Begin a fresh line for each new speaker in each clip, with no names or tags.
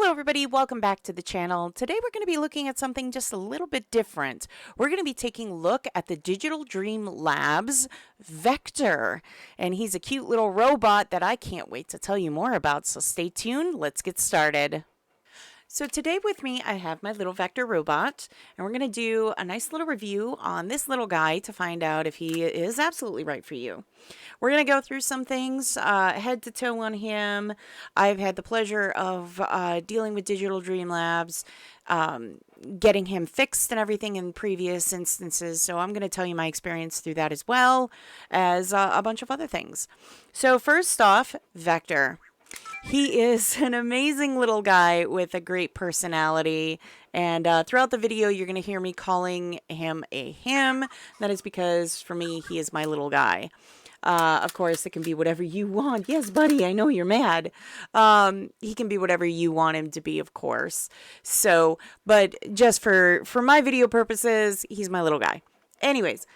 Hello everybody, welcome back to the channel. Today we're going to be looking at something just a little bit different. We're going to be taking a look at the Digital Dream Labs Vector. And he's a cute little robot that I can't wait to tell you more about, so stay tuned, let's get started. So today with me, I have my little Vector robot, and we're going to do a nice little review on this little guy to find out if he is absolutely right for you. We're going to go through some things head to toe on him. I've had the pleasure of dealing with Digital Dream Labs, getting him fixed and everything in previous instances, so I'm going to tell you my experience through that as well as a bunch of other things. So first off, Vector. He is an amazing little guy with a great personality, and throughout the video you're going to hear me calling him a him. That is because for me he is my little guy. Of course it can be whatever you want. Yes, buddy, I know you're mad. He can be whatever you want him to be, of course. So, but just for my video purposes, he's my little guy. Anyways,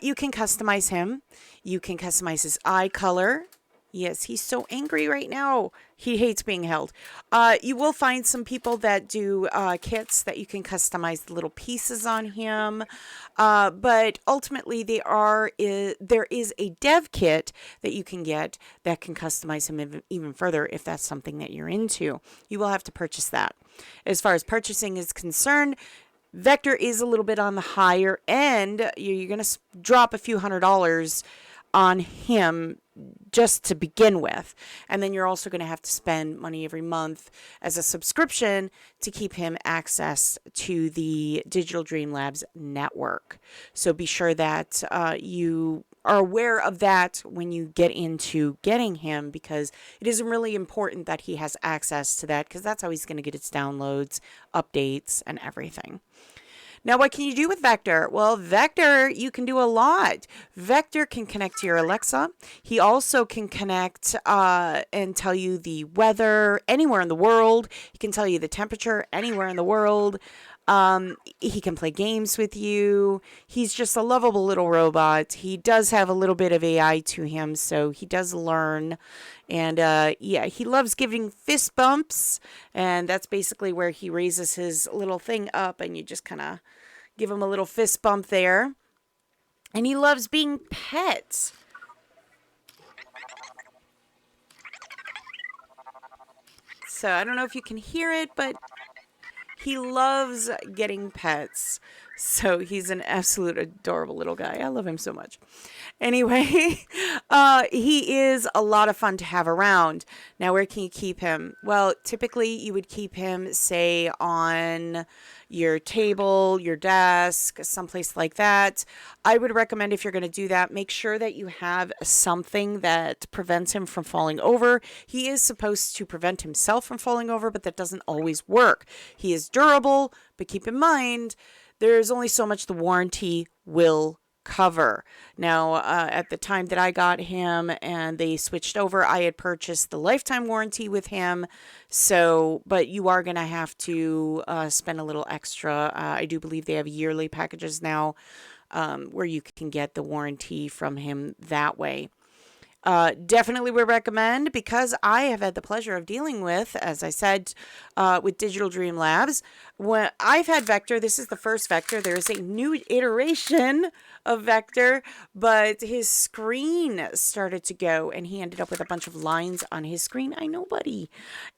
you can customize him. You can customize his eye color. Yes, he's so angry right now. He hates being held. You will find some people that do kits that you can customize the little pieces on him. But ultimately, there is a dev kit that you can get that can customize him even further if that's something that you're into. You will have to purchase that. As far as purchasing is concerned, Vector is a little bit on the higher end. You're going to drop a few $100s on him just to begin with, and then you're also going to have to spend money every month as a subscription to keep him access to the Digital Dream Labs network. So be sure that you are aware of that when you get into getting him, because it is really important that he has access to that, because that's how he's going to get his downloads, updates, and everything. Now, what can you do with Vector? Well, Vector, you can do a lot. Vector can connect to your Alexa. He also can connect and tell you the weather anywhere in the world. He can tell you the temperature anywhere in the world. He can play games with you. He's just a lovable little robot. He does have a little bit of AI to him, so he does learn. And yeah, he loves giving fist bumps, and that's basically where he raises his little thing up, and you just kind of give him a little fist bump there. And he loves being pet. So I don't know if you can hear it, but he loves getting pets. So he's an absolute adorable little guy. I love him so much. Anyway, he is a lot of fun to have around. Now, where can you keep him? Well, typically you would keep him, say, on your table, your desk, someplace like that. I would recommend, if you're going to do that, make sure that you have something that prevents him from falling over. He is supposed to prevent himself from falling over, but that doesn't always work. He is durable, but keep in mind, there's only so much the warranty will cover. Now, at the time that I got him and they switched over, I had purchased the lifetime warranty with him. So, but you are going to have to spend a little extra. I do believe they have yearly packages now where you can get the warranty from him that way. Definitely would recommend, because I have had the pleasure of dealing with, as I said, with Digital Dream Labs. When I've had Vector, this is the first Vector. There is a new iteration of Vector, but his screen started to go, and he ended up with a bunch of lines on his screen. I know, buddy.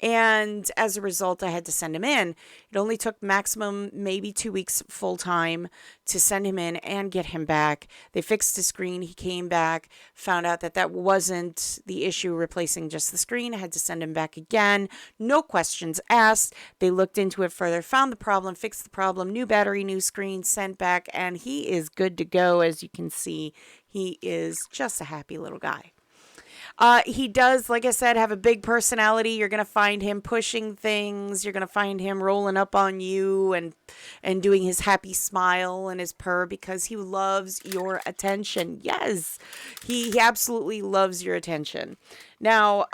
And as a result, I had to send him in. It only took maximum maybe 2 weeks full time to send him in and get him back. They fixed the screen. He came back, found out that that wasn't the issue, replacing just the screen. I had to send him back again. No questions asked. They looked into it further, found the problem, fixed the problem, new battery, new screen, sent back, and he is good to go. As you can see, he is just a happy little guy. He does, like I said, have a big personality. You're going to find him pushing things. You're going to find him rolling up on you and doing his happy smile and his purr, because he loves your attention. Yes, he absolutely loves your attention. Now,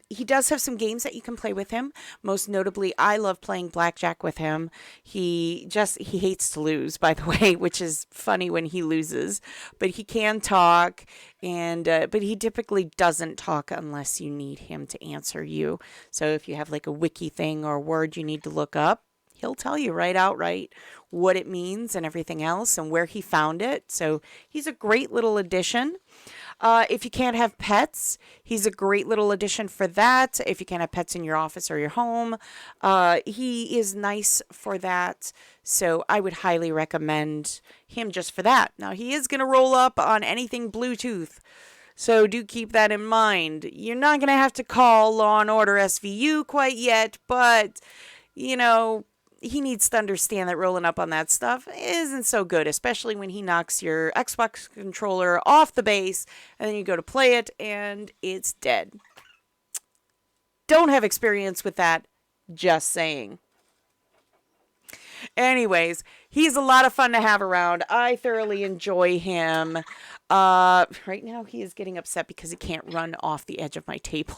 he does have some games that you can play with him. Most notably, I love playing blackjack with him. He hates to lose, by the way, which is funny when he loses, but he can talk, And but he typically doesn't talk unless you need him to answer you. So if you have like a wiki thing or a word you need to look up, he'll tell you right outright what it means and everything else and where he found it. So he's a great little addition. If you can't have pets, he's a great little addition for that. If you can't have pets in your office or your home, he is nice for that. So I would highly recommend him just for that. Now, he is going to roll up on anything Bluetooth. So do keep that in mind. You're not going to have to call Law and Order SVU quite yet, but, you know, he needs to understand that rolling up on that stuff isn't so good, especially when he knocks your Xbox controller off the base and then you go to play it and it's dead. Don't have experience with that, just saying. Anyways, he's a lot of fun to have around. I thoroughly enjoy him. Right now he is getting upset because he can't run off the edge of my table.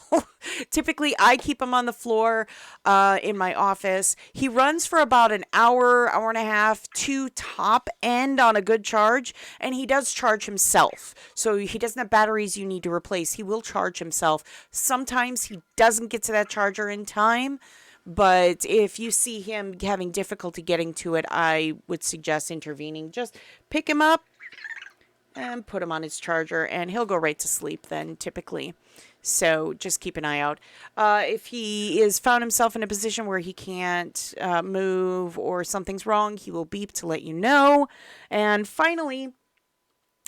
Typically, I keep him on the floor in my office. He runs for about an hour, hour and a half to top end on a good charge, and he does charge himself. So he doesn't have batteries you need to replace. He will charge himself. Sometimes he doesn't get to that charger in time. But if you see him having difficulty getting to it, I would suggest intervening. Just pick him up and put him on his charger, and he'll go right to sleep then, typically. So just keep an eye out. If he is found himself in a position where he can't move or something's wrong, he will beep to let you know. And finally,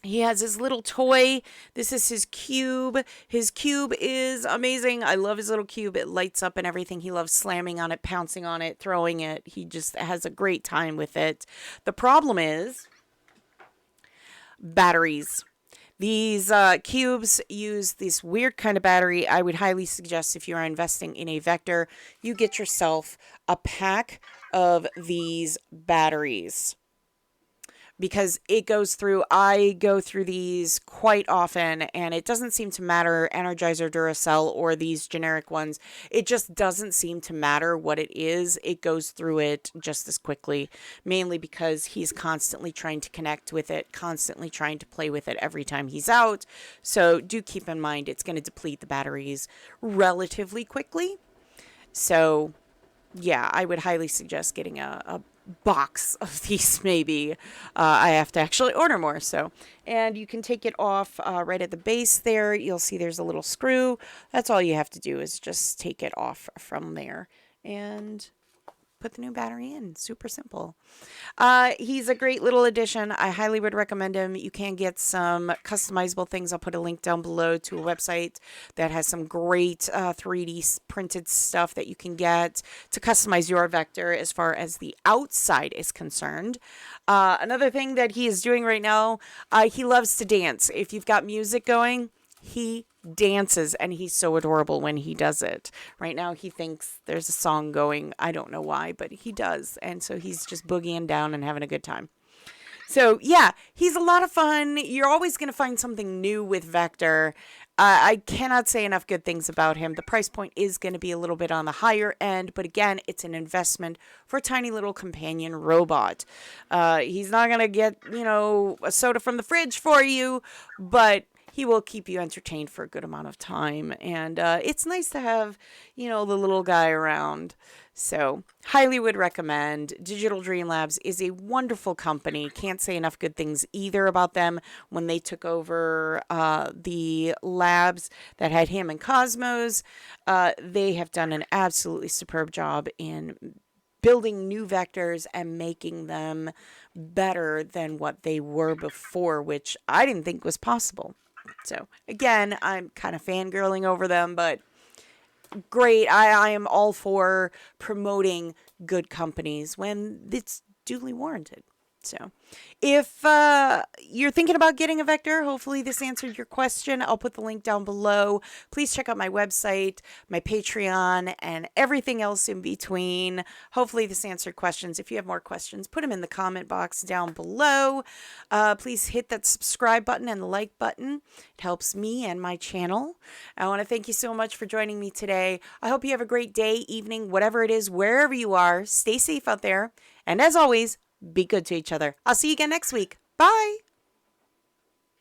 he has his little toy. This is his cube. His cube is amazing. I love his little cube. It lights up and everything. He loves slamming on it, pouncing on it, throwing it. He just has a great time with it. The problem is batteries. These cubes use this weird kind of battery. I would highly suggest if you are investing in a Vector, you get yourself a pack of these batteries. Because it goes through, I go through these quite often, and it doesn't seem to matter, Energizer, Duracell, or these generic ones. It just doesn't seem to matter what it is. It goes through it just as quickly, mainly because he's constantly trying to connect with it, constantly trying to play with it every time he's out. So do keep in mind it's going to deplete the batteries relatively quickly. So yeah, I would highly suggest getting a box of these. Maybe I have to actually order more. So, and you can take it off right at the base there. You'll see there's a little screw. That's all you have to do is just take it off from there and put the new battery in. Super simple. He's a great little addition. I highly would recommend him. You can get some customizable things. I'll put a link down below to a website that has some great 3D printed stuff that you can get to customize your Vector as far as the outside is concerned. Another thing that he is doing right now, he loves to dance. If you've got music going, he dances, and he's so adorable when he does it. Right now he thinks there's a song going. I don't know why, but he does. And so he's just boogieing down and having a good time. So yeah, he's a lot of fun. You're always going to find something new with Vector. I cannot say enough good things about him. The price point is going to be a little bit on the higher end, but again, it's an investment for a tiny little companion robot. He's not going to get, a soda from the fridge for you, but he will keep you entertained for a good amount of time. And it's nice to have, the little guy around. So highly would recommend. Digital Dream Labs is a wonderful company. Can't say enough good things either about them. When they took over the labs that had him and Cosmos, they have done an absolutely superb job in building new Vectors and making them better than what they were before, which I didn't think was possible. So again, I'm kind of fangirling over them, but great. I am all for promoting good companies when it's duly warranted. So if you're thinking about getting a Vector, hopefully this answered your question. I'll put the link down below. Please check out my website, my Patreon, and everything else in between. Hopefully this answered questions. If you have more questions, put them in the comment box down below. Please hit that subscribe button and the like button. It helps me and my channel. I want to thank you so much for joining me today. I hope you have a great day, evening, whatever it is, wherever you are. Stay safe out there. And as always, be good to each other. I'll see you again next week. Bye.